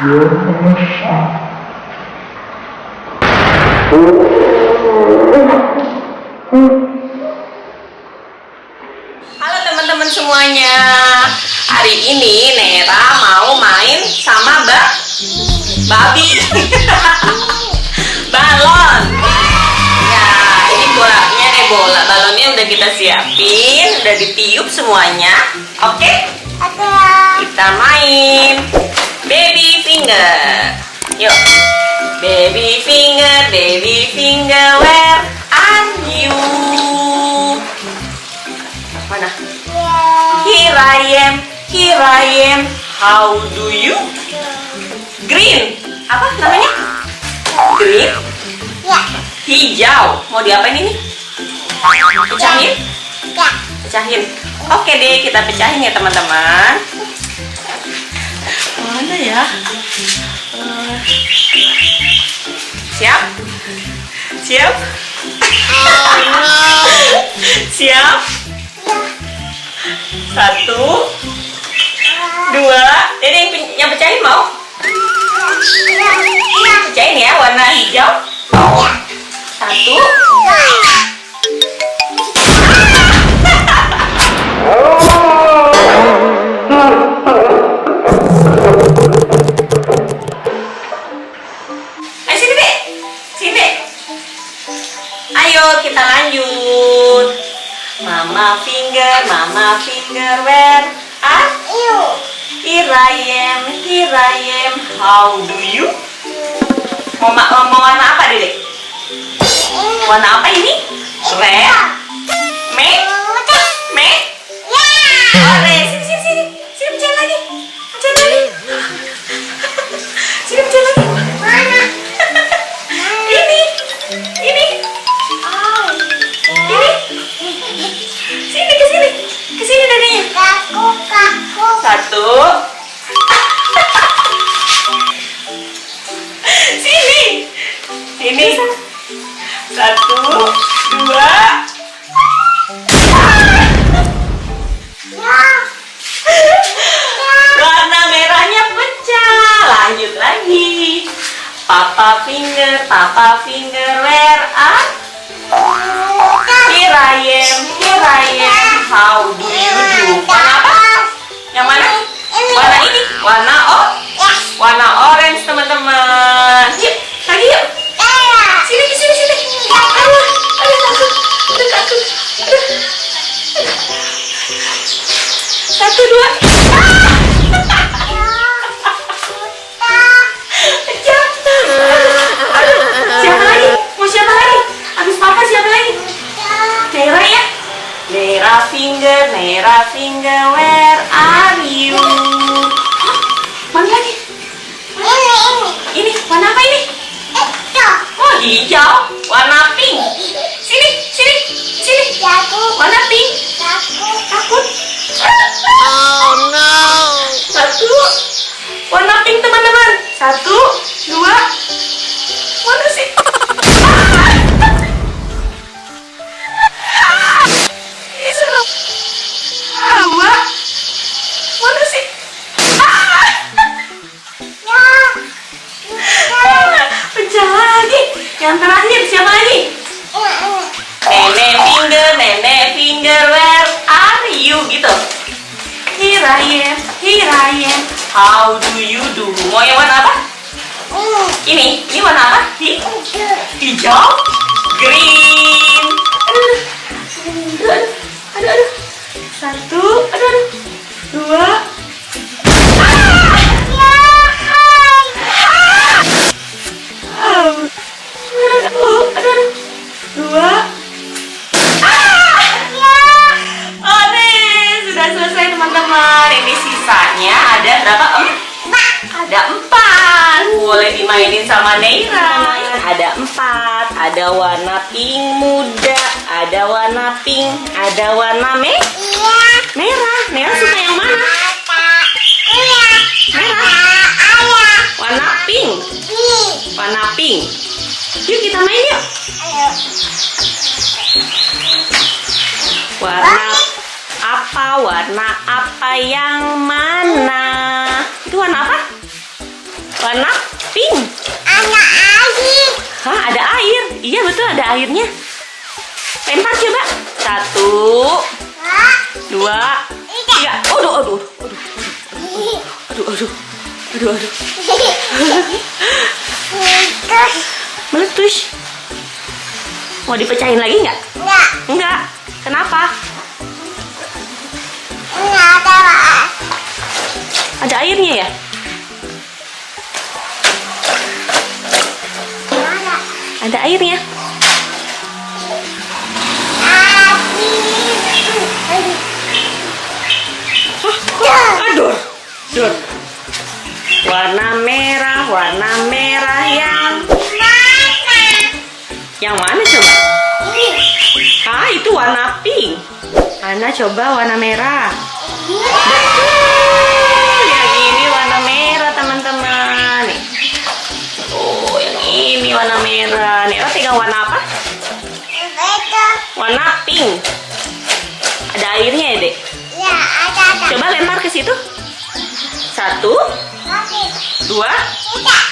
Halo teman-teman semuanya. Hari ini Nera mau main sama babi balon. Ya, ini bolanya balonnya udah kita siapin, udah ditiup semuanya. Oke? Kita main baby finger. Yuk. Baby finger, where are you? Mana? Here I am. How do you? Green. Apa namanya? Green? Ya. Hijau. Mau diapain ini? Pecahin? Ya. Pecahin. Oke deh, kita pecahin ya teman-teman. Mana ya? Siap? Siap? Siap? 1, 2. Jadi yang pecahin mau? Pecahin ya, warna hijau. 1. Ayo sini deh, sini. Ayo kita lanjut. Mama finger, where are you? Here I am, how do you? Mau warna apa Dede? Warna apa ini? Red? Me? Orange. Sini pecahin lagi. Sini pecahin lagi. Mana? Ini. Ini. Ke sini dadanya. Kaku. 1. Sini. 1, 2. Warna merahnya pecah. Lanjut lagi. Papa finger, where are? Here I am, how do you do? Warna apa? Yang mana? Warna ini? Warna orange teman-teman. Yuk, lagi yuk. Sini. Aduh, takut. 1, 2. Siapa lagi? Mau siapa lagi? Habis papa siapa lagi? Nera ya? Nera finger, where are you? Mana lagi? Ini warna apa ini? Oh, hijau. Warna pink. Sini. Warna pink. Takut. Oh no. 1. Warna pink teman-teman. 1, 2. Mana sih? Serem. 2. Mana sih? Pecah lagi. Yang terakhir siapa lagi? Nenek finger, where are you? Gitu. Here I am, how do you do? Mau yang warna apa? Ini warna apa? Hijau? Green. Aduh. 1, 2. Sudah selesai teman-teman. Ini sisanya ada berapa? Ada 4. Boleh dimainin sama Neira. Ada 4. Ada warna pink muda, ada warna pink, ada warna merah. Nera suka yang mana? Merah. Warna pink. Yuk kita main yuk. Warna apa yang mana? Itu warna apa? Warna pink. Anak air. Hah, ada air. Iya betul, ada airnya. Lempar coba. 1, 2, 3. Aduh, aduh, aduh, aduh, aduh, aduh, aduh. Meletus. Mau dipecahin lagi nggak? Enggak. Enggak. Kenapa? Enggak ada. Ada airnya ya? Ada airnya. Aduh. Aduh. Warna merah yang mana coba? Ah, itu warna pink. Ana coba warna merah. Betul. Yang ini warna merah, teman-teman. Oh, yang ini warna merah. Nera pegang warna apa? Warna pink. Ada airnya ya, Dek? Ya, ada. Coba lempar ke situ. 1, 2, Tidak.